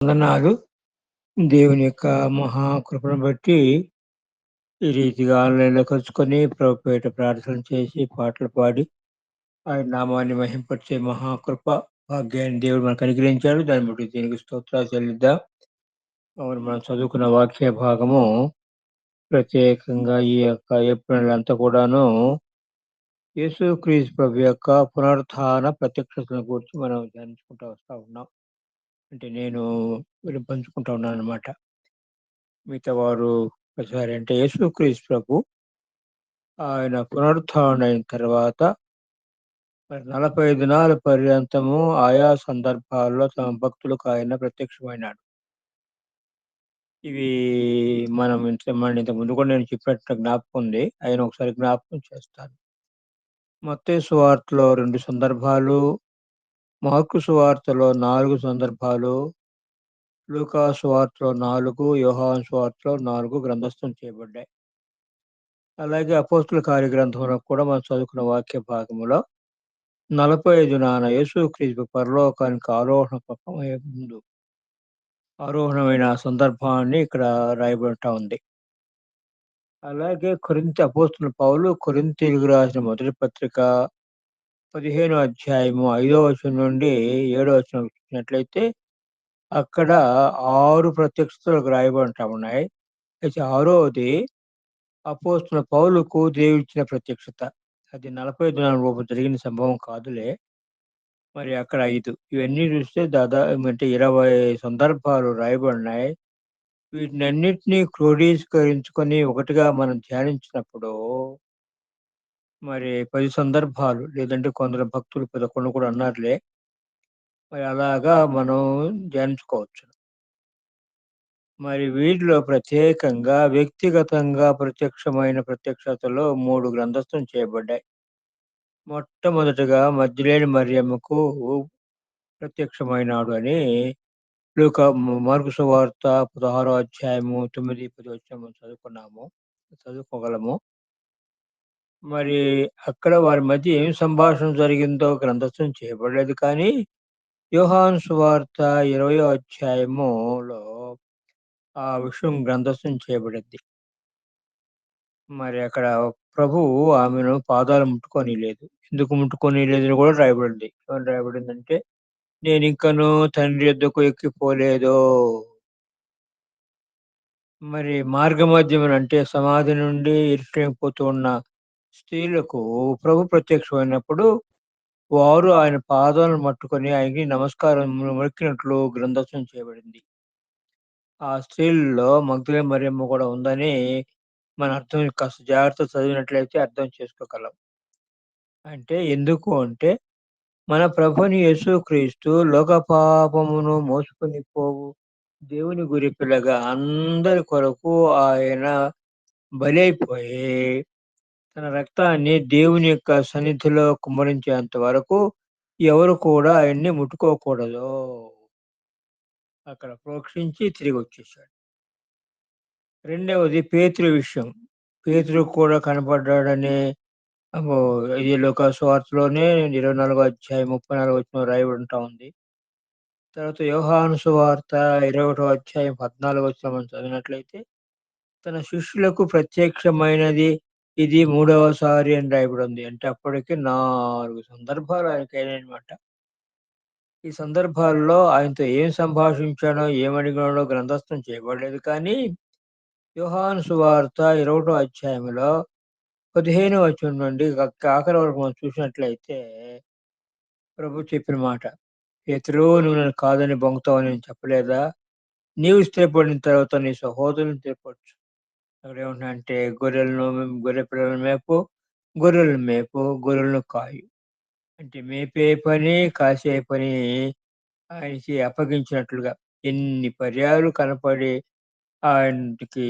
వందనాలు. దేవుని యొక్క మహాకృపను బట్టి ఈ రీతిగా ఆన్‌లైన్‌లో కలుసుకొని ప్రభు పేరిట ప్రార్థన చేసి, పాటలు పాడి, ఆయన నామాన్ని మహింపరిచే మహాకృప, భాగ్యాన్ని దేవుడు మనకు అనుగ్రహించాడు. దాన్ని బట్టి దీనికి స్తోత్రాలు చెల్లిద్దాం. అవును, మనం చదువుకున్న వాక్య భాగము ప్రత్యేకంగా ఈ యొక్క ఏప్రిల్ నెలంతా కూడాను యేసుక్రీస్తు ప్రభు యొక్క పునరుత్థాన ప్రత్యక్షతను గురించి మనం ధ్యానించుకుంటూ వస్తా ఉన్నాం. అంటే నేను పంచుకుంటా ఉన్నానన్నమాట. మిగతా వారు ఒకసారి అంటే యేసుక్రీస్తు ప్రభు ఆయన పునరుత్థానుడైన తర్వాత మరి 40 దినాల పర్యంతము ఆయా సందర్భాల్లో తమ భక్తులకు ఆయన ప్రత్యక్షమైనాడు. ఇవి మనం ఇంతకు ముందు కూడా నేను చెప్పినట్టు జ్ఞాపకం ఉంది. అయినా ఒకసారి జ్ఞాపకం చేస్తాను. మత్తయి సువార్తలో 2 సందర్భాలు, మార్కు సువార్తలో 4 సందర్భాలు, లూకా సువార్తలో 4, యోహాను సువార్తలో 4 గ్రంథస్థం చేయబడ్డాయి. అలాగే అపోస్తుల కార్యగ్రంథంలో కూడా మనం చదువుకున్న వాక్య భాగంలో 40 దినాన యేసుక్రీస్తు పరలోకానికి ఆరోహణమైన సందర్భాన్ని ఇక్కడ రాయబడతా ఉంది. అలాగే అపోస్తలుడు పౌలు కొరింథీయులకు రాసిన మొదటి పత్రిక 15వ అధ్యాయము 5వ వచనం నుండి 7వ వచనం చూసినట్లయితే అక్కడ 6 ప్రత్యక్షతలు రాయబడతా ఉన్నాయి. అయితే ఆరోది అపోస్తలుడు పౌలుకు దేవుడిచ్చిన ప్రత్యక్షత. అది 40 దినాల లోపు జరిగిన సంభవం కాదులే. మరి అక్కడ 5 ఇవన్నీ చూస్తే అంటే 20 సందర్భాలు రాయబడినాయి. వీటినన్నిటిని క్రోడీకరించుకొని ఒకటిగా మనం ధ్యానించినప్పుడు మరి 10 సందర్భాలు లేదంటే కొందరు భక్తులు 11 కూడా అన్నారులే. మరి అలాగా మనం ధ్యానించుకోవచ్చు. మరి వీటిలో ప్రత్యేకంగా వ్యక్తిగతంగా ప్రత్యక్షమైన ప్రత్యక్షతలో 3 గ్రంథస్థం చేయబడ్డాయి. మొట్టమొదటగా మగ్దలేనే మరియమ్మకు ప్రత్యక్షమైనాడు అని మార్కు సువార్త 16వ అధ్యాయము 9, 10 వచనం చదువుకోగలము. మరి అక్కడ వారి మధ్య ఏం సంభాషణ జరిగిందో గ్రంథస్థం చేయబడలేదు కానీ యోహాను సువార్త 20వ అధ్యాయములో ఆ విషయం గ్రంథస్థం చేయబడింది. మరి అక్కడ ప్రభువు ఆమెను పాదాలు ముట్టుకోనీయలేదు. ఎందుకు ముట్టుకోనీయలేదని కూడా రాయబడింది. ఏమని రాయబడిందంటే, నేనింకను తండ్రి యొద్దకు ఎక్కిపోలేదు. మరి మార్గమధ్యమున అంటే సమాధి నుండి యెరూషలేముకు పోతూ ఉన్న స్త్రీలకు ప్రభు ప్రత్యక్షమైనప్పుడు వారు ఆయన పాదాలను పట్టుకొని ఆయనకి నమస్కారం మొక్కినట్లు గ్రంథస్థం చేయబడింది. ఆ స్త్రీలలో మగ్దలేనే మరియమ్మ కూడా ఉందని మన అర్థం కాస్త జాగ్రత్తగా చదివినట్లయితే అర్థం చేసుకోగలం. అంటే ఎందుకు అంటే మన ప్రభుని యేసుక్రీస్తు లోక పాపమును మోసుకొని పోవు దేవుని గొర్రెపిల్లగా అందరి కొరకు ఆయన బలైపోయి తన రక్తాన్ని దేవుని యొక్క సన్నిధిలో కుమ్మరించేంత వరకు ఎవరు కూడా ఆయన్ని ముట్టుకోకూడదు. అక్కడ ప్రోక్షించి తిరిగి వచ్చేసాడు. రెండవది పేతురు విషయం. పేతురు కూడా కనపడ్డాడని అబ్బో! ఇది లూకా సువార్తలోనే 24వ అధ్యాయం 34వ వచనం రాయబడి ఉంటా ఉంది. తర్వాత యోహాను సువార్త 21వ అధ్యాయం 14వ వచనం మనం చదివినట్లయితే తన శిష్యులకు ప్రత్యక్షమైనది ఇది మూడవసారి అని రాయబడి ఉంది. అంటే అప్పటికి 4 సందర్భాలు ఆయనకైనాయన్నమాట. ఈ సందర్భాల్లో ఆయనతో ఏం సంభాషించాడో, ఏమడిగాడో గ్రంథస్థం చేయబడలేదు కానీ యోహాను సువార్త 21వ అధ్యాయంలో 15వ వచనం నుండి ఆఖరి వరకు మనం చూసినట్లయితే ప్రభు చెప్పిన మాట, పేతురు నువ్వు నన్ను కాదని బొంకుతావని నేను చెప్పలేదా? నీవు స్థిరపడిన తర్వాత నీ సహోదరులను స్థిరపరచు. అక్కడ ఏమంటున్నాడంటే గొర్రె పిల్లలను మేపు, గొర్రెలను కాయు. అంటే మేపే పని, కాసే పని ఆయనకి అప్పగించినట్లుగా ఎన్ని పర్యాయాలు కనపడి ఆయనకి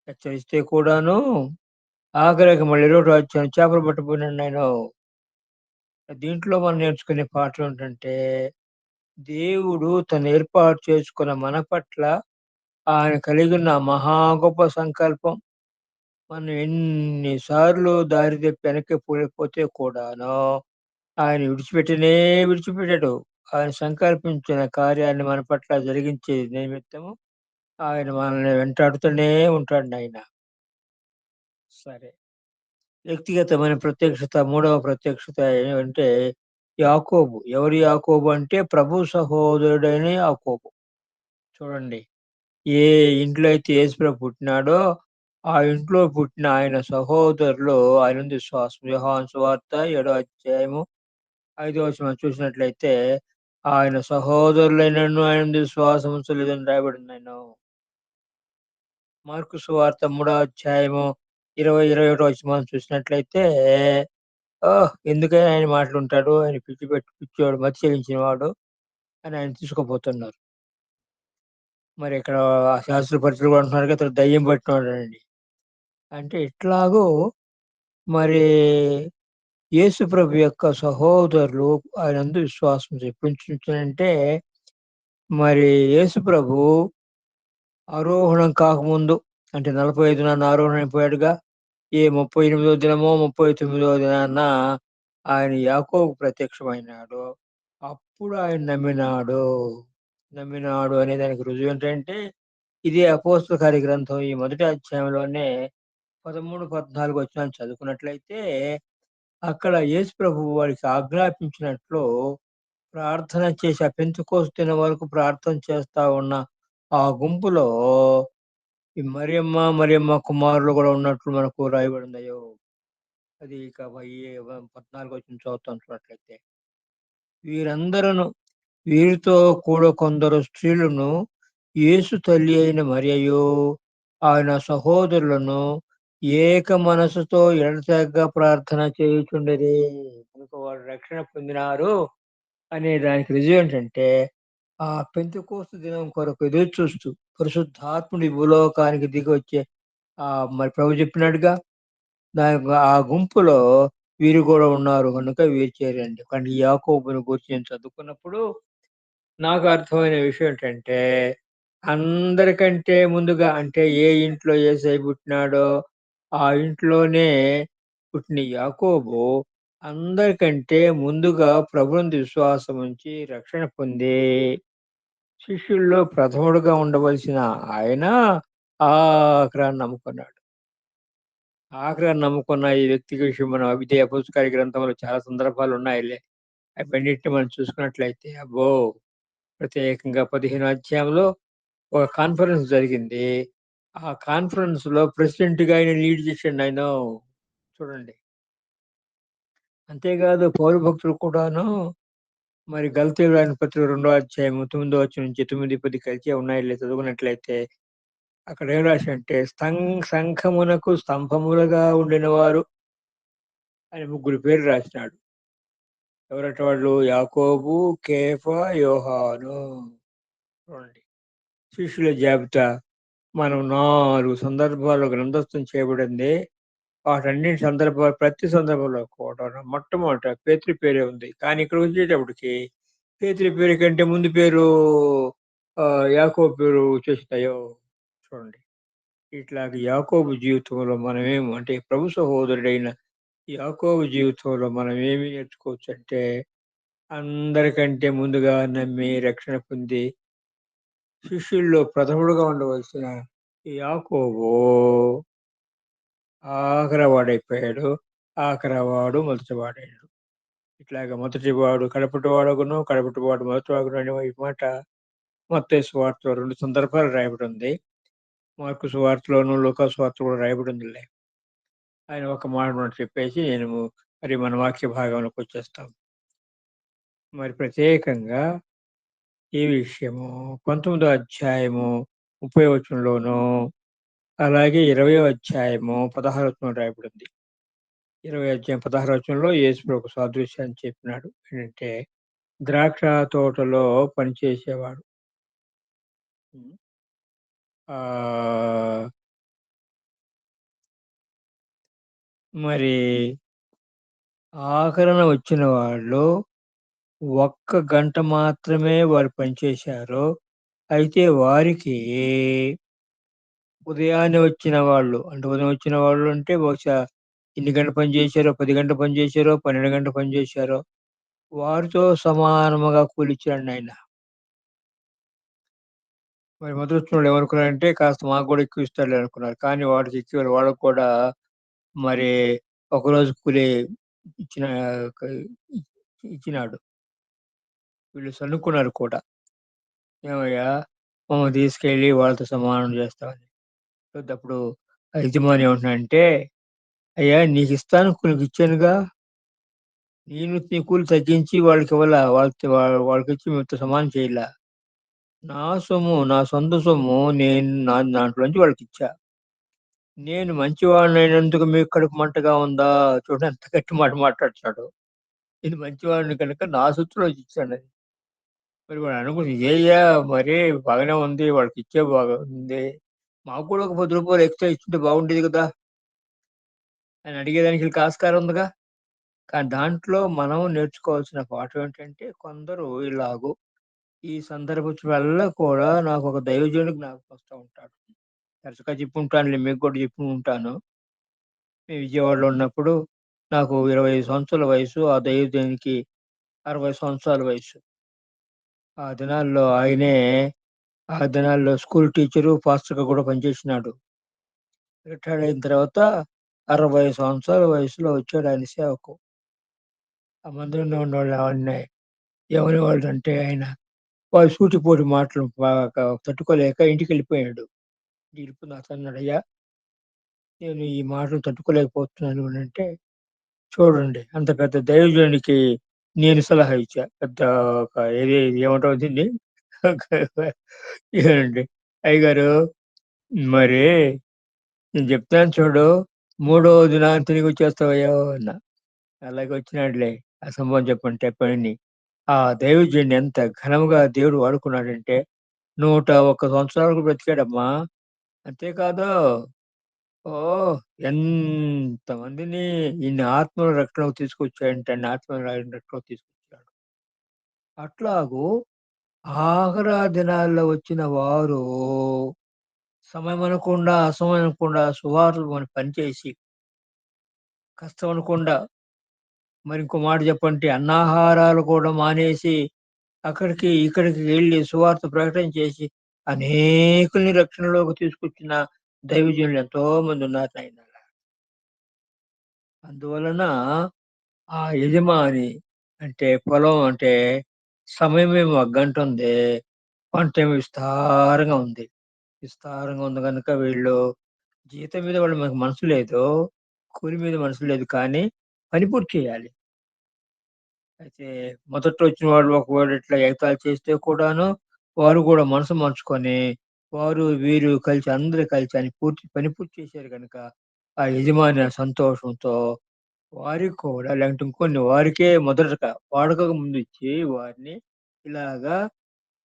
హెచ్చరిస్తే కూడాను ఆఖరికి మళ్ళీ 21వ అధ్యాయం చేపలు పట్టబోయినాడు నేను. దీంట్లో మనం నేర్చుకునే పాఠం ఏంటంటే దేవుడు తను ఏర్పాటు చేసుకున్న మన పట్ల ఆయన కలిగిన మహా గొప్ప సంకల్పం మనం ఎన్ని సార్లు దారి తప్పి వెనక్కి పోతే కూడాను ఆయన విడిచిపెట్టడు. ఆయన సంకల్పించిన కార్యాన్ని మన పట్ల జరిగించే నిమిత్తము ఆయన మనల్ని వెంటాడుతూనే ఉంటాడాయన. సరే. వ్యక్తిగతమైన ప్రత్యక్షత, మూడవ ప్రత్యక్షత ఏమంటే యాకోబు. ఎవరు యాకోబు అంటే ప్రభు సహోదరుడైన యాకోబు. చూడండి. ఏ ఇంట్లో అయితే యేసుప్రభు పుట్టినాడో, ఆ ఇంట్లో పుట్టిన ఆయన సహోదరులు ఆయనందు విశ్వాసం. యోహాను సువార్త 7 అధ్యాయము 5 వచనం చూసినట్లయితే, ఆయన సహోదరులైనను ఆయనందు విశ్వాసం ఉంచలేదని రాయబడిందెను. మార్కు సువార్త 3 అధ్యాయము 20, 21 వచనం చూసినట్లయితే, ఎందుకని ఆయన మాటలుంటాడు, ఆయన పిచ్చోడు, మతి చెలించినవాడు అని ఆయన తీసుకుపోతున్నారు. మరి ఇక్కడ శాస్త్ర పండితులు కూడా అంటున్నారుగా ఇతను దయ్యం పట్టినోడని. అంటే ఇట్లాగూ మరి యేసుప్రభు యొక్క సహోదరులు ఆయనందు విశ్వాసం ఎప్పుడుంచుంచారంటే, మరి యేసుప్రభు ఆరోహణం కాకముందు అంటే 45 దినాన ఆరోహణం అయిపోయాడుగా. ఏ 38వ దినమో, 39వ దినాన ఆయన యాకోబుకు ప్రత్యక్షమైనాడు. అప్పుడు ఆయన నమ్మినాడు. నమ్మినాడు అనే దానికి రుజువేంటంటే, ఇదే అపోస్తల కార్య గ్రంథం ఈ మొదటి అధ్యాయంలోనే 13, 14 వచనాలు చదువుకున్నట్లయితే, అక్కడ యేసు ప్రభువు వారికి ఆజ్ఞాపించినట్లు ప్రార్థన చేసి ఆ పెంతెకోస్తు దినం వరకు ప్రార్థన చేస్తా ఉన్న ఆ గుంపులో ఈ మరియమ్మ కుమారులు కూడా ఉన్నట్లు మనకు రాయబడిందయ్యో. అది ఇక 14 వచనం చదువుతాను చూడట్లయితే. వీరందరును వీరితో కూడా కొందరు స్త్రీలను యేసు తల్లి అయిన మరియయు, ఆయన సహోదరులను ఏక మనసుతో ఎడతెగక ప్రార్థన చేయుచుండిరి. కనుక వారు రక్షణ పొందినారు అనే దానికి రుజువు ఏంటంటే, ఆ పెంతెకోస్తు దినం కొరకు ఎదురు చూస్తూ పరిశుద్ధాత్ముడు ఈ భూలోకానికి దిగి వచ్చే మరి ప్రభు చెప్పినట్టుగా దానికి ఆ గుంపులో వీరు కూడా ఉన్నారు కనుక వీరు చేరండి. కానీ యాకోబుని గురించి నేను చదువుకున్నప్పుడు నాకు అర్థమైన విషయం ఏంటంటే, అందరికంటే ముందుగా అంటే ఏ ఇంట్లో యేసయ్య పుట్టినాడో, ఆ ఇంట్లోనే పుట్టిన యాకోబు అందరికంటే ముందుగా ప్రభువునందు విశ్వాసం ఉంచి రక్షణ పొంది, శిష్యుల్లో ప్రథముడుగా ఉండవలసిన ఆయన ఆఖరాన నమ్ముకున్నాడు. ఆఖరాన నమ్ముకున్న ఈ వ్యక్తి విషయం మనం ఇదే అపోస్తల కార్య గ్రంథంలో చాలా సందర్భాలున్నాయిలే. అవన్నిటిని మనం చూసుకున్నట్లయితే అబ్బో! ప్రత్యేకంగా 15 అధ్యాయంలో ఒక కాన్ఫరెన్స్ జరిగింది. ఆ కాన్ఫరెన్స్‌లో ప్రెసిడెంట్‌గా ఆయన లీడ్ చేసిండాయన. చూడండి. అంతేకాదు పౌరు భక్తులు కూడాను మరి గలతీయులకు రాసిన పత్రిక 2 అధ్యాయం 9 వచనం నుంచి 9, 10 కలిసే ఉన్నాయిలే చదువుకున్నట్లయితే అక్కడ ఏం రాశాడంటే సంఘమునకు స్తంభములుగా ఉండినవారు అని ముగ్గురు పేర్లు రాసినాడు. ఎవరట వాళ్ళు? యాకోబు, కేఫా, యోహాను. చూడండి. శిష్యుల జాబితా మనం 4 సందర్భాల్లో గ్రంథస్థం చేయబడింది. వాటన్నిటి సందర్భాలు ప్రతి సందర్భంలో కూడా మొట్టమొదట పేతురు పేరే ఉంది. కానీ ఇక్కడికొచ్చేటప్పటికి పేతురు పేరు కంటే ముందు పేరు యాకోబు పేరు వచ్చేసినాయో చూడండి. ఇట్లాగ యాకోబు జీవితంలో అంటే ప్రభు సహోదరుడైన యాకోబు జీవితంలో మనం ఏమి నేర్చుకోవచ్చంటే, అందరికంటే ముందుగా నమ్మి రక్షణ పొంది శిష్యుల్లో ప్రథముడుగా ఉండవలసిన యాకోబు ఆఖరివాడైపోయాడు. ఆఖరివాడు మొదటివాడయ్యాడు. ఇట్లాగ మొదటివాడు కడపటివాడగును, కడపటివాడు మొదటివాడును అనే ఈ మాట మత్తయి సువార్తలో 2 సందర్భాలు రాయబడి ఉంది. మార్కు సువార్తలోను, లూకా సువార్తలో కూడా రాయబడి ఉందిలే. ఆయన ఒక మాట మనకు చెప్పేసి నేను మరి మన వాక్య భాగంలోకొచ్చేస్తాం. మరి ప్రత్యేకంగా ఈ విషయము 19 అధ్యాయము 30 వచనంలోను, అలాగే 20 అధ్యాయము 16 వచనంలో రాయబడింది. 20 అధ్యాయం 16 వచనంలో యేసు ప్రభు సాదృశ్యాన్ని చెప్పినాడు. ఏంటంటే ద్రాక్ష తోటలో పనిచేసేవాడు. హ్మ్. ఆహ్, మరి ఆఖరన వచ్చిన వాళ్ళు ఒక్క గంట మాత్రమే వారు పనిచేశారు. అయితే వారికి ఉదయాన్నే వచ్చిన వాళ్ళు అంటే ఉదయం వచ్చిన వాళ్ళు అంటే బహుశా ఎన్ని గంటలు పని చేశారో, 10 గంటలు పని చేశారో, 12 గంటలు పని చేశారో వారితో సమానముగా కూలిచ్చాడండాయన. మరి మొదలొచ్చినోళ్ళు ఏమనుకున్నారంటే, కాస్త మాకు గూడా ఎక్కువ ఇస్తాడులే అనుకున్నారు. కానీ వాడికి ఎక్కువ వాళ్ళకి కూడా మరి ఒకరోజు కూలి ఇచ్చిన క ఇ ఇచ్చినాడు. వీళ్ళు సణుక్కున్నారు కూడా. "ఏమయ్యా! మమ్మల్ని తీసుకెళ్ళి వాళ్ళతో సమానం చేస్తావని." అప్పుడు ఆ యజమాని ఏమంటున్నాడంటే, "అయ్యా! నీకిస్తాను నీకిచ్చానుగా. నేను నీ కూలి తగ్గించి వాళ్ళకివ్వలా. వాళ్ళకిచ్చి మీతో సమానం చేయలా. నా సొమ్ము, నా సొంత సొమ్ము నేను దాంట్లోంచి వాళ్ళకిచ్చా. నేను మంచివాడినైనందుకు మీకు కడుపు మంటగా ఉందా?" చూడు ఎంత గట్టి మాట మాట్లాడుతున్నాడో. నేను మంచివాడిని కనుక నా సొత్తులోంచి ఇచ్చానని. మరి వాడు అనుకుని ఇయ్యయ్యా! మరి బాగానే ఉంది. వాడికిచ్చే బాగుంది. మాకు కూడా ఒక రూ. 10 ఎక్స్‌ట్రా ఇచ్చుంటే బాగుండేది కదా! అని అడిగేదానికి వీళ్ళకి ఆస్కారం ఉందిగా. కానీ దాంట్లో మనం నేర్చుకోవాల్సిన పాఠం ఏంటంటే, కొందరు ఇలాగు ఈ సందర్భోచివల్ల కూడా నాకొక దైవజనుడు జ్ఞాపకం వస్తా ఉంటాడు. తరచుగా చెప్పుంటానులే మీకు కూడా చెప్పి ఉంటాను. మేము విజయవాడలో ఉన్నప్పుడు నాకు 25 సంవత్సరాల వయసు. ఆ దైవజనునికి 60 సంవత్సరాల వయసు. ఆ దినాల్లో ఆయనే ఆ దినాల్లో స్కూల్ టీచరు, పాస్టర్‌గా కూడా పనిచేసినాడు. రిటైర్డ్ అయిన తర్వాత 60 సంవత్సరాల వయసులో వచ్చాడాయన సేవకు. ఆ మందిరంలో ఉన్నోళ్ళు ఏమనేవాళ్ళంటే ఆయన వాడి సూటిపోటి మాటలు బాగా తట్టుకోలేక ఇంటికెళ్ళిపోయాడు. ఇంటికెళ్ళిపోయి నాతోన్నాడు, "అయ్యా! నేను ఈ మాటలు తట్టుకోలేకపోతున్నాను" అనంటే, చూడండి అంత పెద్ద దైవజనుడికి నేను సలహా ఇచ్చా. పెద్ద ఒక ఏమంటారు దీన్ని? ఏనండి, "అయ్యగారు మరి నేను చెప్తాను చూడు, మూడో దినాన తిరిగొచ్చేస్తావయ్యో" అన్నా. "అలాగే వచ్చినాడులే. ఆ సంభవం చెప్పండి" చెప్పండి. ఆ దైవజనుడిని ఎంత ఘనంగా దేవుడు వాడుకున్నాడంటే 101 సంవత్సరాలు బ్రతికాడమ్మా. అంతేకాదు ఓహ్! ఎంతమందిని ఇన్ని ఆత్మల రక్షణలోకి తీసుకొచ్చాడంటే అన్ని ఆత్మల రక్షణలోకి తీసుకొచ్చాడు. అట్లాగు ఆఖరా దినాల్లో వచ్చిన వారు సమయం అనకుండా, అసమయం అనకుండా సువార్తలు మన పనిచేసి, కష్టం అనకుండా మరి ఇంకో మాట చెప్పంటే అన్నాహారాలు కూడా మానేసి అక్కడికి, ఇక్కడికి వెళ్లి సువార్త ప్రకటన చేసి అనేకుల్ని రక్షణలోకి తీసుకొచ్చిన దైవజనులు ఎంతో మందున్నారు నాయన. అందువలన ఆ యజమాని అంటే పొలం అంటే సమయమేమో గంటుంది. పంటేమో విస్తారంగా ఉంది. విస్తారంగా ఉంది గనుక వీళ్ళు జీతం మీద వాళ్ళ మనసు లేదు. కూలి మీద మనసు లేదు. కానీ పని పూర్తి చేయాలి. అయితే మొదట్లో వచ్చిన వాళ్ళు ఒకవేళ ఇట్లా ఎగతాళి చేస్తే కూడాను, వారు కూడా మనసు మార్చుకొని, వారు వీరు కలిసి అందరూ కలిసి పని పూర్తి చేశారు గనుక, ఆ యజమాని ఆ సంతోషంతో వారికి కూడా లేకుంటే ఇంకొన్ని వారికే మొదటగా వాడుకకు ముందు ఇచ్చి వారిని ఇలాగా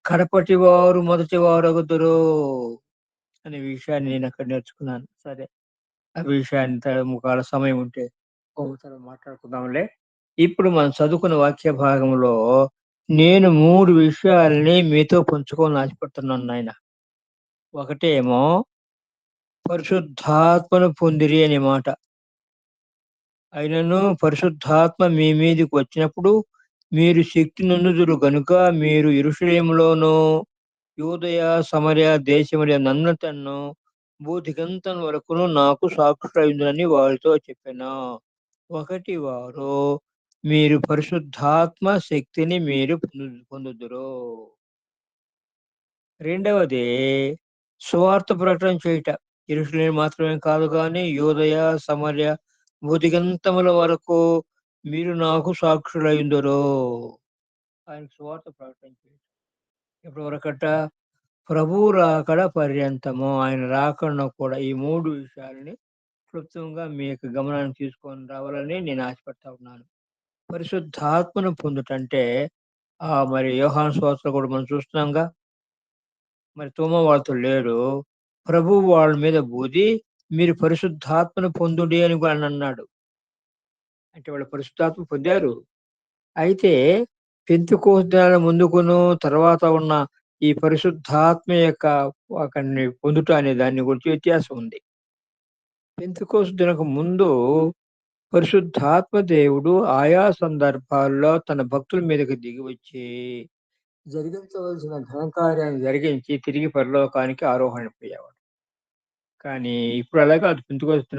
కడపటి వారు మొదటి వారగుదురు అనే విషయాన్ని నేనక్కడ నేర్చుకున్నాను. సరే. ఆ విషయాన్ని ఒకవేళ సమయం ఉంటే ఒకసారి మాట్లాడుకుందాంలే. ఇప్పుడు మనం చదువుకున్న వాక్య భాగంలో నేను 3 విషయాల్ని మీతో పంచుకోవాలని ఆశపడుతున్నాను నాయన. ఒకటేమో పరిశుద్ధాత్మను పొందిరి అనే మాట. అయినను పరిశుద్ధాత్మ మీ మీదికి వచ్చినప్పుడు మీరు శక్తి నొందుదురు గనుక మీరు యెరూషలేములోను, యూదయ, సమరయ దేశములందంతటను భూదిగంతం వరకును నాకు సాక్షులయుందురని వారితో చెప్పెను. ఒకటి వారు మీరు పరిశుద్ధాత్మ శక్తిని మీరు పొందుదురు. రెండవది సువార్త ప్రకటన చేయుట. యెరూషలేము మాత్రమే కాదు గానీ యూదయ, సమరయ భూదిగంతముల వరకు మీరు నాకు సాక్షులయుందురు. ఆయన సువార్త ప్రకటన చేయుట. ఎప్పటి వరకట? ప్రభువు రాకడ పర్యంతము. ఆయన రాకడను కూడా ఈ 3 విషయాలని క్లుప్తంగా మీ యొక్క గమనానికి తీసుకొని రావాలని నేను ఆశపడతా ఉన్నాను. పరిశుద్ధాత్మను పొందుటంటే మరి యోహాను సువార్తలో కూడా మనం చూస్తున్నాంగా. మరి తోమా వాళ్ళతో లేడు. ప్రభువు వాళ్ళ మీద బూది, మీరు పరిశుద్ధాత్మను పొందుడి అని కూడా అన్నాడు. అంటే వాళ్ళు పరిశుద్ధాత్మ పొందారు. అయితే పెంతెకోస్తు దినాల ముందుకును, తర్వాత ఉన్న ఈ పరిశుద్ధాత్మ యొక్క ఒకరిని పొందుట అనే దాన్ని గురించి వ్యత్యాసం ఉంది. పెంతెకోస్తు దినకు ముందు పరిశుద్ధాత్మ దేవుడు ఆయా సందర్భాల్లో తన భక్తుల మీదకి దిగివచ్చి, జరిగించవలసిన ఘనకార్యాన్ని జరిగించి తిరిగి పరలోకానికి ఆరోహణమైపోయేవాడు. కానీ ఇప్పుడు అలా కాదు. పెంతెకొస్తు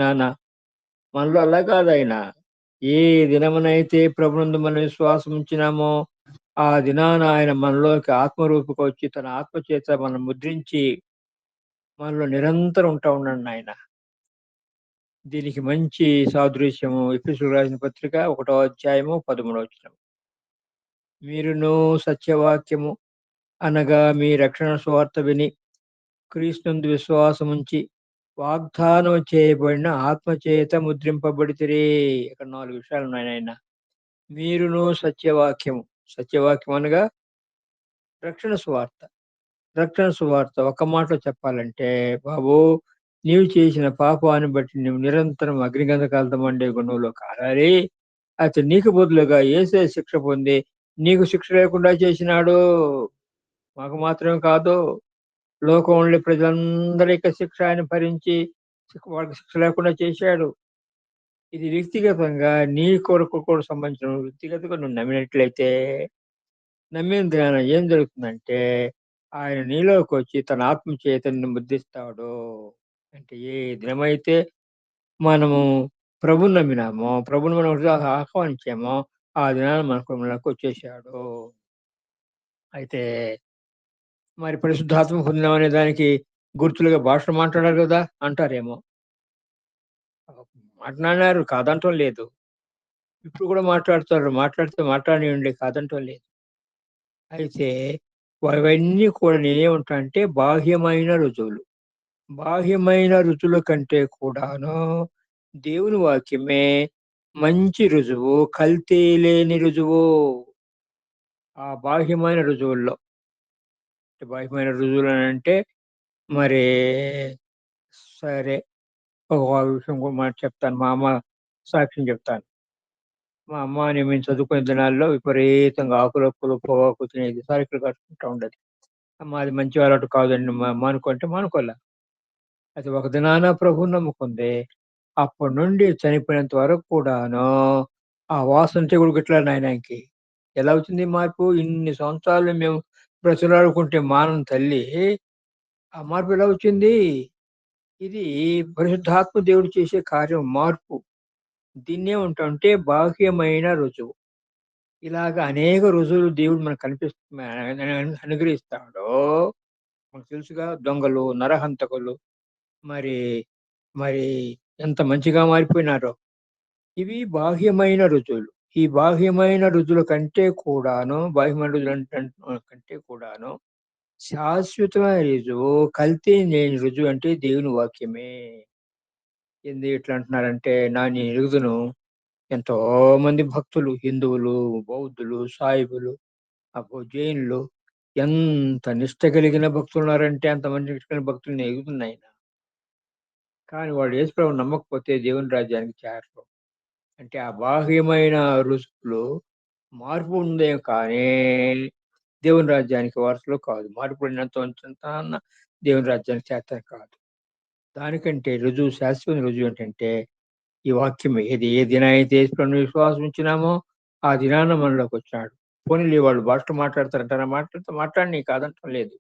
మనలో అలా కాదాయన. ఏ దినమునైతే ప్రభునందు మనం విశ్వాసం ఉంచినామో, ఆ దినాన ఆయన మనలోకి ఆత్మరూపుకొచ్చి తన ఆత్మ చేత మనల్ని ముద్రించి, మనలో నిరంతరం ఉంటా ఉన్నాడాయన. దీనికి మంచి సాదృశ్యము ఎఫెసీయులకు రాసిన పత్రిక 1 అధ్యాయము 13 వచనం. మీరును సత్యవాక్యము అనగా మీ రక్షణ సువార్త విని, క్రీస్తునందు విశ్వాసముంచి, వాగ్దానం చేయబడిన ఆత్మ చేత ముద్రింపబడితిరి. ఇక్కడ 4 విషయాలున్నాయి నాయన. మీరును సత్యవాక్యము. సత్యవాక్యం అనగా రక్షణ సువార్త. రక్షణ సువార్త ఒక్క మాటలో చెప్పాలంటే, బాబూ నీవు చేసిన పాపాన్ని బట్టి నువ్వు నిరంతరం అగ్నిగంధకాలతో మండే గుండంలో కాలాలి. అయితే నీకు బదులుగా యేసే శిక్ష పొంది, నీకు శిక్ష లేకుండా చేసినాడు. మాకు మాత్రమే కాదు, లోకంలో ప్రజలందరి శిక్ష ఆయన భరించి, వాళ్ళకి శిక్ష లేకుండా చేశాడు. ఇది వ్యక్తిగతంగా నీ కొరకు కూడా సంబంధించిన వ్యక్తిగతంగా నువ్వు నమ్మినట్లయితే, నమ్మిన దినాన ఏం జరుగుతుందంటే, ఆయన నీలోకొచ్చి తన ఆత్మ చేత నిన్ను ముద్రిస్తాడు. అంటే ఏ దినమైతే మనము ప్రభువుని నమ్మినామో, ప్రభువుని మనం ఆహ్వానించామో, ఆ దినాన మనకొచ్చేసాడు. అయితే మరి పరిశుద్ధాత్మ పొందినామనే దానికి గుర్తులుగా భాషలు మాట్లాడారు గదా! అంటారేమో. మాట్లాడినారు కాదంటం లేదు. ఇప్పుడు గూడా మాట్లాడుతారు. మాట్లాడితే మాట్లాడనియండి కాదంటం లేదు. అయితే అవన్నీ కూడా నేనేమంటా అంటే బాహ్యమైన రుజువులు. బాహ్యమైన రుజువుల కంటే కూడాను దేవుని వాక్యమే మంచి రుజువు, కల్తీ లేని రుజువు. ఆ బాహ్యమైన రుజువుల్లో, బాహ్యమైన రుజువులనంటే మరి సరే ఒక విషయం కూడా మాట చెప్తాను. మా అమ్మ సాక్ష్యం చెప్తాను. మా అమ్మ మేము చదువుకునే దినాల్లో విపరీతంగా ఆకులొక్కులు, పొగాకు తినేది. సరుకులు కట్టుకుంటా ఉండేది. అమ్మ అది మంచి అలవాటు కాదండి మానుకో అంటే మానుకోలే. అయితే ఒక దినాన ప్రభువుని నమ్ముకుంది. అప్పటి నుండి చనిపోయేంత వరకు కూడాను ఆ వాసనంటే కూడా గిట్లా నాయనానికి. ఎలా వచ్చింది ఈ మార్పు? ఇన్ని సంవత్సరాలు మేము బ్రతిమలాడుకుంటే మానని తల్లి, ఆ మార్పు ఎలా వచ్చింది? ఇది పరిశుద్ధాత్మ దేవుడు చేసే కార్యం మార్పు. దీన్నేమంటామంటే బాహ్యమైన రుజువు. ఇలాగ అనేక రుజువులు దేవుడు మనకు అనుగ్రహిస్తాడో మనకు తెలుసుగా. దొంగలు, నరహంతకులు మరి, మరి ఎంత మంచిగా మారిపోయినారో. ఇవి బాహ్యమైన రుజువులు. ఈ బాహ్యమైన రుజువుల కంటే కూడాను, బాహ్యమైన కంటే కూడాను శాశ్వతమైన రుజువు, కల్తీ లేని రుజువు అంటే దేవుని వాక్యమే. ఏంది ఇట్లా అంటున్నారంటే, నేను ఎరుగుదును ఎంతో మంది భక్తులు, హిందువులు, బౌద్ధులు, సాయిబులు, జైనులు ఎంత నిష్ట కలిగిన భక్తులున్నారంటే అంతమంది నిష్ట కలిగిన భక్తులు నేను ఎరుగుతున్నాయన. కానీ వాళ్ళు యేసుప్రభువుని నమ్మకపోతే దేవుని రాజ్యానికి చేరరు. అంటే ఆ బాహ్యమైన రుజువులు మార్పు ఉందే కానీ, దేవుని రాజ్యానికి వారసులు కాదు. మార్పుడినంత ఉంచుతాన్న దేవుని రాజ్యానికి చేరతారు కాదు. దానికంటే రుజువు, శాశ్వత రుజువు ఏంటంటే ఈ వాక్యమే. ఏ దినమైతే యేసుప్రభుని విశ్వాసం ఉంచినామో, ఆ దినాన మనలోకొచ్చినాడు. పోనీలే వాళ్ళు భాషలు మాట్లాడతారంటారా? మాట్లాడని కాదంటం లేదు.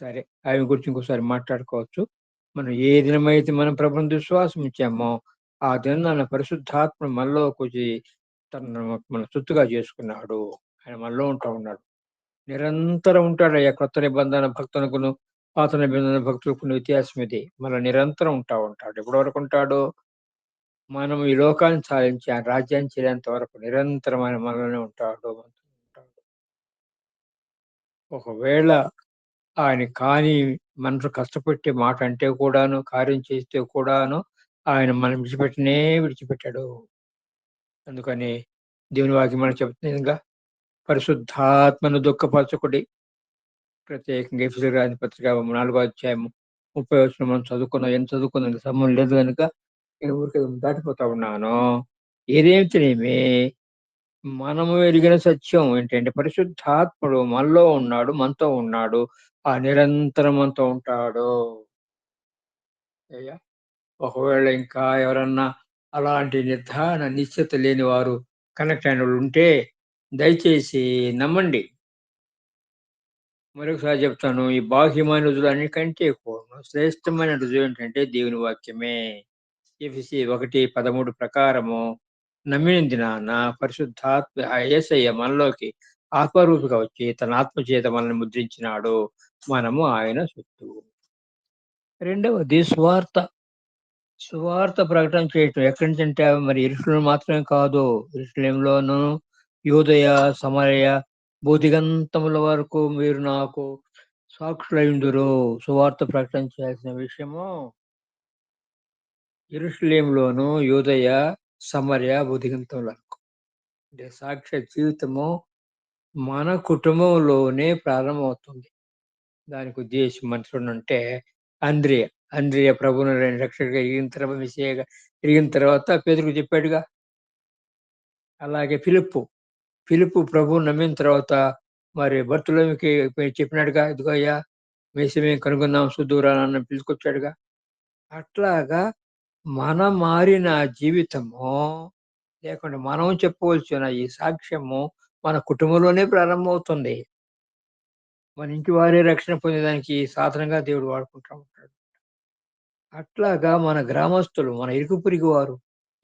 సరే. ఆయన గురించి ఇంకోసారి మాట్లాడుకోవచ్చు. మనం ఏ దినమైతే మనం ప్రభువునందు విశ్వాసం ఉంచామో, ఆ దినాన పరిశుద్ధాత్మ మనలోకొచ్చి తనను మన సొత్తుగా చేసుకున్నాడు. ఆయన మనలో ఉంటూ ఉన్నాడు. నిరంతరం ఉంటాడయ్యా. కొత్త నిబంధన భక్తులకును, పాత నిబంధన భక్తులకును వ్యత్యాసం ఇది. నిరంతరం ఉంటాడు. ఎప్పటి వరకు ఉంటాడు? మనం ఈ లోకాన్ని సాధించి ఆయన రాజ్యాన్ని చేరేంత వరకు నిరంతరం ఆయన మనలోనే ఉంటాడు. మనతో ఉంటాడు. ఒకవేళ ఆయన కానీ మనసు కష్టపెట్టి మాట అంటే కూడాను, కార్యం చేస్తే కూడాను ఆయన మనం విడిచిపెట్టాడు. అందుకని దేవుని వాక్యం మనకు చెప్తుందిగా, పరిశుద్ధాత్మను దుఃఖపరచకుడి. ప్రత్యేకంగా ఎఫెసీయులకు రాసిన పత్రిక 4 అధ్యాయము 30 వచనం మనం చదువుకున్నాం. ఎంత చదువుకున్నాం సమయం లేదు గనుక నేను ఊరికే దాటిపోతా ఉన్నాను. ఏదైతేనేమి మనము ఎరిగిన సత్యం ఏంటంటే పరిశుద్ధాత్ముడు మనలో ఉన్నాడు, మనతో ఉన్నాడు. ఆ నిరంతరం మనతో ఉంటాడు. అయ్యా! ఒకవేళ ఇంకా ఎవరన్నా అలాంటి నిర్ధారణ, నిశ్చయత లేని వారు కనెక్ట్ అయినోళ్ళుంటే దయచేసి నమ్మండి. మరొకసారి చెప్తాను. ఈ బాహ్యమైన రుజువులన్నిటికంటే శ్రేష్టమైన రుజువేంటంటే దేవుని వాక్యమే. ఎఫెసీ 1:13 ప్రకారము నమ్మినందున నా పరిశుద్ధాత్మ యేసయ్య మనలోకి ఆత్మరూపిగా వచ్చి తన ఆత్మ చేత మనల్ని ముద్రించినాడు. మనము ఆయన సొత్తు. రెండవది సువార్త. సువార్త ప్రకటన చేయటం. ఎక్కడి నుంచంటే మరి యెరూషలేం మాత్రమే కాదు. యెరూషలేంలోను, యూదయ, సమరయ, భూదిగంతముల వరకు మీరు నాకు సాక్షులయుందురు. సువార్త ప్రకటన చేయాల్సిన విషయము యెరూషలేంలోను, యూదయ, సమరయ, భూదిగంతముల వరకు. అంటే సాక్ష్య జీవితము మన కుటుంబంలోనే ప్రారంభమవుతుంది. దానికి ఉద్దేశం మనుషుడునంటే అంద్రియ. అంద్రియ ప్రభువును రక్షకుడిగా ఎరిగిన తర్వాత మెస్సీయగా ఎరిగిన తర్వాత పేతురుకి చెప్పాడుగా. అలాగే ఫిలిప్పు. ఫిలిప్పు ప్రభువుని నమ్మిన తర్వాత మరి బర్తులోమికి చెప్పినాడుగా. ఇదిగో అయ్యా! మెస్సీని మేము కనుగొన్నాం సుదూర నన్ను పిలుచుకొచ్చాడుగా. అట్లాగా మన మారిన జీవితము లేకుంటే మనం చెప్పవలసిన ఈ సాక్ష్యము మన కుటుంబంలోనే ప్రారంభమవుతుంది. మన ఇంటి వారే రక్షణ పొందేదానికి సాధనంగా దేవుడు వాడుకుంటా ఉంటాడు. అట్లాగా మన గ్రామస్తులు, మన ఇరుగు పొరుగు వారు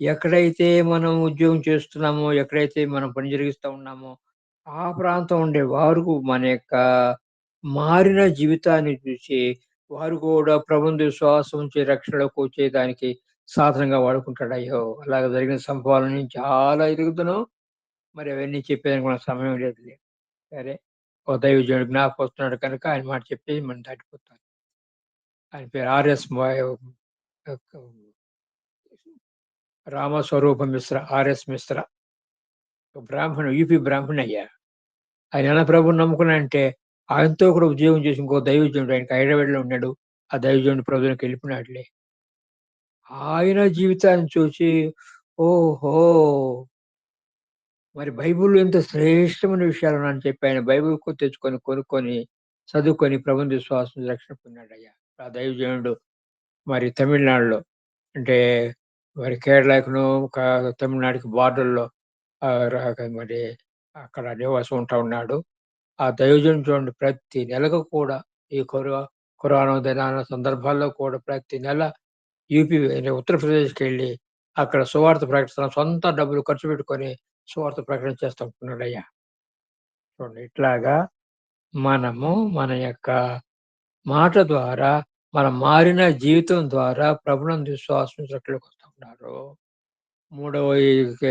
ఎక్కడైతే మనం ఉద్యోగం చేస్తున్నామో, ఎక్కడైతే మనం పని జరిగిస్తా ఉన్నామో, ఆ ప్రాంతం ఉండే వారు మన యొక్క మారిన జీవితాన్ని చూసి, వారు కూడా ప్రభువునందు విశ్వాసం ఉంచి రక్షణలోకి వచ్చేదానికి సాధనంగా వాడుకుంటాడు. అయ్యో! అలాగ జరిగిన సంభవాలని చాలా ఎరుగుదును. మరి అవన్నీ చెప్పేదానికి మనకు సమయం లేదులే. సరే. ఓ దైవజనుడు జ్ఞాపకం వస్తున్నాడు కనుక ఆయన మాట చెప్పేసి మనం దాటిపోతాం. ఆయన పేరు ఆర్ఎస్ రామస్వరూప మిశ్ర, ఆర్ఎస్ మిశ్ర. ఒక బ్రాహ్మణుడు, యూపీ బ్రాహ్మణయ్యా. ఆయన ఎలా ప్రభువుని నమ్ముకున్నాడంటే, ఆయనతో కూడా ఉద్యోగం చేసి ఇంకో దైవజనుడు ఆయనకి హైదరాబాద్‌లో ఉన్నాడు. ఆ దైవజనుడు ప్రభువులోకి వెళ్ళిపోయినాడులే. ఆయన జీవితాన్ని చూసి ఓహో! మరి బైబిల్‌లో ఇంత శ్రేష్టమైన విషయాలున్నాయని చెప్పి ఆయన బైబిల్ తెచ్చుకొని, కొనుక్కొని, చదువుకొని ప్రభువుని విశ్వాసం రక్షణ పొందాడయ్యా. ఆ దైవజనుడు మరి తమిళనాడులో అంటే మరి కేరళకును, తమిళనాడుకి బార్డర్‌లో మరి అక్కడ నివాసం ఉంటా ఉన్నాడు. ఆ దైవజనుడు చూడండి ప్రతి నెలకు కూడా ఈ ఖురాను దినాన సందర్భాల్లో కూడా ప్రతి నెల యూపీ ఉత్తరప్రదేశ్‌కెళ్ళి అక్కడ సువార్త ప్రకటిస్తున్న సొంత డబ్బులు ఖర్చు పెట్టుకొని సువార్త ప్రకటన చేస్తా ఉంటున్నాడయ్యా. చూడండి ఇట్లాగా మనము మన యొక్క మాట ద్వారా, మన మారిన జీవితం ద్వారా ప్రభువునందు విశ్వాసం రక్షణలోకి వస్తా ఉన్నారు. మూడవ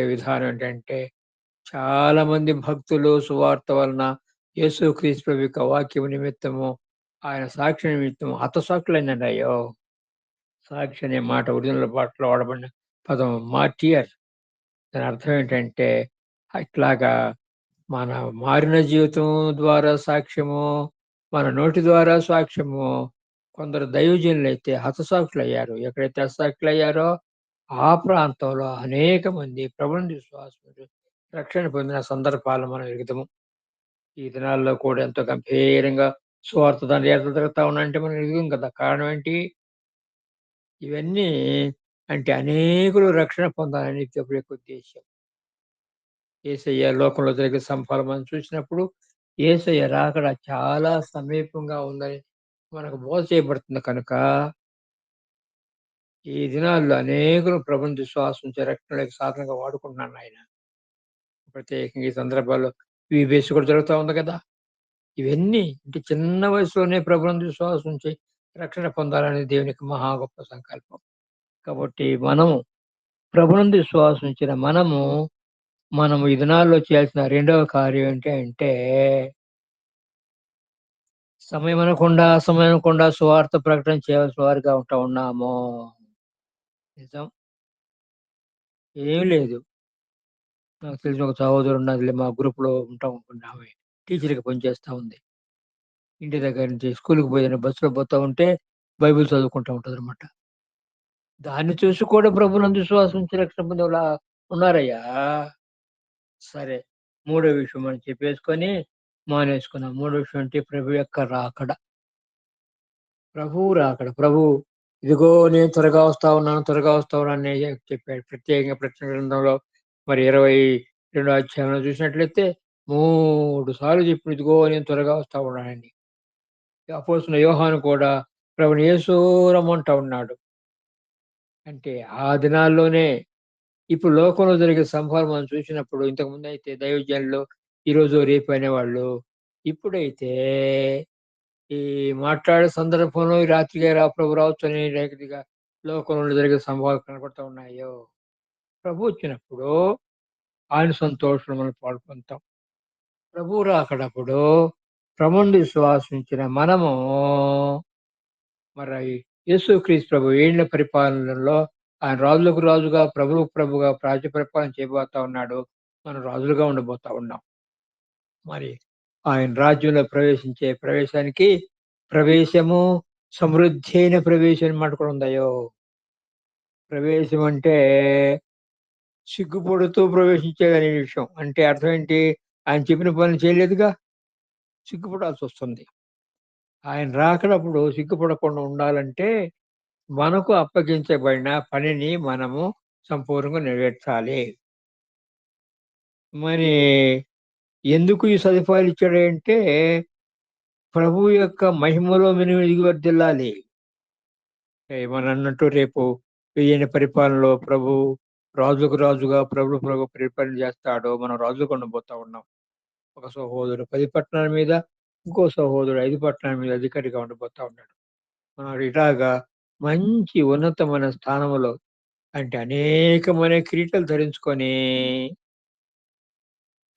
విధానం ఏంటంటే చాలామంది భక్తులు సువార్త వలన యేసుక్రీస్తు ప్రభు యొక్క వాక్యము నిమిత్తము, ఆయన సాక్ష్య నిమిత్తము హతసాక్షులైనారయ్యో! సాక్షి అనే మాట ఒరిజినల్ పాటలో వాడబడిన పదం మార్టియర్. దాని అర్థం ఏంటంటే, ఇట్లాగా మన మారిన జీవితం ద్వారా సాక్ష్యము, మన నోటి ద్వారా సాక్ష్యము, కొందరు దైవజనులైతే హతసాక్షులయ్యారు. ఎక్కడైతే హతసాక్షులయ్యారో, ఆ ప్రాంతంలో అనేక మంది ప్రభువునందు విశ్వాసం రక్షణ పొందిన సందర్భాలు మనం ఎరుగుదుము. ఈ దినాల్లో కూడా ఎంతో గంభీరంగా సువార్త దండయాత్రలు జరుగుతా ఉన్నాయంటే మనం ఎరుగుం కదా! కారణం ఏంటి? ఇవన్నీ అంటే అనేకులు రక్షణ పొందాలని ప్రభు యొక్క ఉద్దేశ్యం. యేసయ్య లోకంలో జరిగే సంభవాలు మనం చూసినప్పుడు, యేసయ్య రాకడ చాలా సమీపంగా ఉందని మనకు బోధ చేయబడుతుంది కనుక, ఈ దినాల్లో అనేకులు ప్రభువుని విశ్వాసం ఉంచి రక్షణలోకి సాధనంగా వాడుకుంటున్నాడు ఆయన. ప్రత్యేకంగా ఈ సందర్భాల్లో ఈబీఎస్ కూడా జరుగుతా ఉంది కదా! ఇవన్నీ అంటే చిన్న వయసులోనే ప్రభువునందు విశ్వాసం ఉంచి రక్షణ పొందాలని దేవుని యొక్క మహా గొప్ప సంకల్పం. కాబట్టి మనము ప్రభువునందు విశ్వాసం ఉంచిన మనము ఈ దినాల్లో చేయాల్సిన రెండవ కార్యం ఏంటి అంటే, సమయం అనకుండా, అసమయం అనకుండా సువార్త ప్రకటన చేయవలసిన వారిగా ఉంటా ఉన్నాము. నిజం. ఏమి లేదు. నాకు తెలిసిన ఒక సహోదరుడున్నదిలే మా గ్రూప్‌లో ఉంటుంది ఆమె. టీచర్‌గా పనిచేస్తా ఉంది. ఇంటి దగ్గర నుంచి స్కూలుకి బస్సులో పోతా ఉంటే బైబిల్ చదువుకుంటా ఉంటదనమాట. దాన్ని చూసి కూడా ప్రభువునందు విశ్వాసం ఉంచి రక్షణ పొందేవాళ్ళ ఉన్నారయ్యా. సరే. మూడో విషయం మనం చెప్పేసుకొని మానేసుకున్నాం. మూడో విషయం అంటే ప్రభు యొక్క రాకడ. ప్రభువు రాకడ. ఇదిగో నేను త్వరగా వస్తా ఉన్నాను, త్వరగా వస్తా ఉన్నానని చెప్పాడు. ప్రత్యేకంగా ప్రకటన గ్రంథంలో మరి 22 అధ్యాయంలో చూసినట్లయితే 3 సార్లు చెప్పాడు. ఇదిగో నేను త్వరగా వస్తా ఉన్నానని. అపోస్తలుడైన యోహాను కూడా ప్రభువుని యేసు రమ్మంటా ఉన్నాడు. అంటే ఆ దినాల్లోనే ఇప్పుడు లోకంలో జరిగే సంభవాలు మనం చూసినప్పుడు ఇంతకుముందయితే దైవజనులు ఈరోజు రేపు అనేవాళ్ళు. ఇప్పుడైతే ఈ మాట్లాడే సందర్భంలో ఈ రాత్రికే రా ప్రభు రావచ్చని రేగదిగా లోకంలో జరిగే సంభవాలు కనపడతా ఉన్నాయో. ప్రభు వచ్చినప్పుడు ఆయన సంతోషంలో మనం పాల్గొంటాం. ప్రభువు రాకడప్పుడు ప్రభువుని విశ్వాసించిన మనము మరి యేసుక్రీస్తు ప్రభు ఏళ్ల పరిపాలనలో ఆయన రాజులకు రాజుగా, ప్రభువుకు ప్రభువుగా రాజ్య పరిపాలన చేయబోతా ఉన్నాడు. మనం రాజులుగా ఉండబోతా ఉన్నాం. మరి ఆయన రాజ్యంలో ప్రవేశించే ప్రవేశానికి ప్రవేశము సమృద్ధి అయిన ప్రవేశం మాట కూడా ఉందయ్యో. ప్రవేశం అంటే సిగ్గుపడుతూ ప్రవేశించేదనే విషయం. అంటే అర్థం ఏంటి? ఆయన చెప్పిన పనులు చేయలేదుగా, సిగ్గుపడాల్సొస్తుంది. ఆయన రాకడప్పుడు సిగ్గుపడకుండా ఉండాలంటే, మనకు అప్పగించబడిన పనిని మనము సంపూర్ణంగా నెరవేర్చాలి. మరి ఎందుకు ఈ సదుపాయాలిచ్చాడంటే, ప్రభువు యొక్క మహిమలో మనం ఎదిగి వర్ధిల్లాలి. ఏమనన్నట్టు రేపు ఈయన పరిపాలనలో ప్రభువు రాజుకు రాజుగా, ప్రభువు ప్రభువుగా పరిపాలన చేస్తాడు. మనం రాజులుగా ఉండబోతా ఉన్నాం. ఒక సహోదరుడు 10 పట్టణాల మీద, ఇంకో సహోదరుడు 5 పట్టణాల మీద అధికారిగా ఉండబోతా ఉన్నాడు. మనం ఇలాగా మంచి ఉన్నతమైన స్థానంలో అంటే అనేకమైన కిరీటాలు ధరించుకొని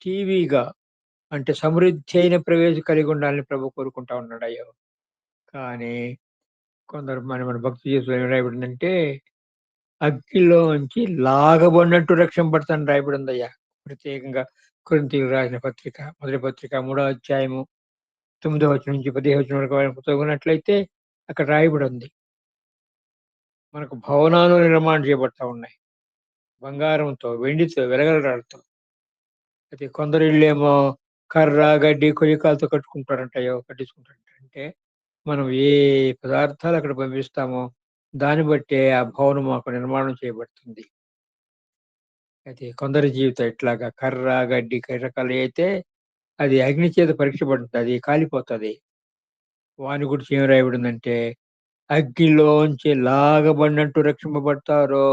టీవీగా అంటే సమృద్ధి అయిన ప్రవేశం కలిగి ఉండాలని ప్రభు కోరుకుంటా ఉన్నాడయ్యో. కానీ కొందరు మన మన భక్తి జీవితంలో ఏం రాయబడిందంటే, అగ్నిలోంచి లాగబడినట్టు రక్షింపబడతానని రాయబడిందయ్యా. ప్రత్యేకంగా కొరింథీయులకు రాసిన పత్రిక, మొదటి పత్రిక 3వ అధ్యాయము 9వ వచనం నుంచి 15వ వచనం వరకు చదివినట్లయితే అక్కడ రాయబడింది. మనకు భవనాలు నిర్మాణం చేయబడతా ఉన్నాయి. బంగారంతో, వెండితో, వెలగల రాళ్ళతో. అయితే కొందరు ఇళ్ళేమో కర్ర, గడ్డి, కొయ్యకాలతో కట్టుకుంటారంటయ్యో కట్టించుకుంటారంట. అంటే మనం ఏ పదార్థాలు అక్కడ పంపిస్తామో దాన్ని బట్టే ఆ భవనం మాకు నిర్మాణం చేయబడుతుంది. అయితే కొందరి జీవితం ఇట్లాగా కర్ర, గడ్డి, కర్రకాలు అయితే అది అగ్ని చేత పరీక్ష పడుతుంది. అది కాలిపోతది. వాని గురించి ఏం రాయబడిందంటే, అగ్నిలోంచి లాగబడినట్టు రక్షింపబడతారో.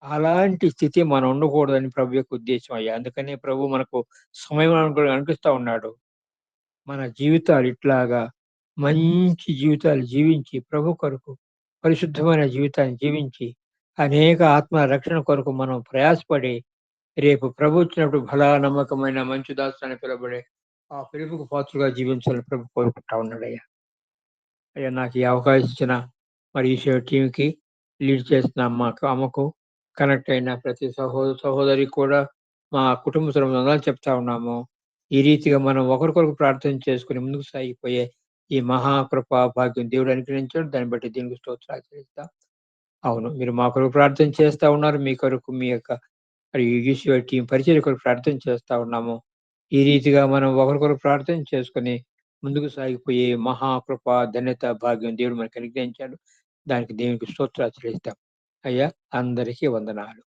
అలాంటి స్థితి మనం ఉండకూడదని ప్రభు యొక్క ఉద్దేశ్యం అయ్యా. అందుకనే ప్రభు మనకు సమయం అనిపిస్తా ఉన్నాడు. మన జీవితాలు ఇట్లాగా మంచి జీవితాలు జీవించి ప్రభు కొరకు పరిశుద్ధమైన జీవితాన్ని జీవించి అనేక ఆత్మ రక్షణ కొరకు మనం ప్రయాసపడి రేపు ప్రభు వచ్చినప్పుడు బలా నమ్మకమైన మంచి దాసు అని పిలువబడే ఆ పిలుపుకు పాత్రగా జీవించాలని ప్రభు కోరుకుంటా ఉన్నాడయ్యా. అయ్యా నాకు ఈ అవకాశం ఇచ్చిన మరి ఈ టీంకి లీడ్ చేస్తున్న అమ్మకు కనెక్ట్ అయిన ప్రతి సహోదరికి కూడా మా కుటుంబ సభ్యులందరం వందనాలు చెప్తా ఉన్నాము. ఈ రీతిగా మనం ఒకరికొకరు ప్రార్థన చేసుకొని ముందుకు సాగిపోయే ఈ మహాకృపా భాగ్యం దేవుడు అనుగ్రహించాడు. దాన్ని బట్టి దేవునికి స్తోత్రాలు చెల్లిస్తాం. అవును. మీరు మా కొరకు ప్రార్థన చేస్తా ఉన్నారు. మీ కొరకు మీ యొక్క మరి ఈశ్వర టీం పరిచర్య కొరకు ప్రార్థన చేస్తా ఉన్నాము. ఈ రీతిగా మనం ఒకరికొకరు ప్రార్థన చేసుకొని ముందుకు సాగిపోయే మహాకృప, ధన్యత, భాగ్యం దేవుడు మనకు అనుగ్రహించాడు. దానికి దేవునికి స్తోత్రాలు చెల్లిస్తాం. అయ్యా అందరికీ వందనాలు.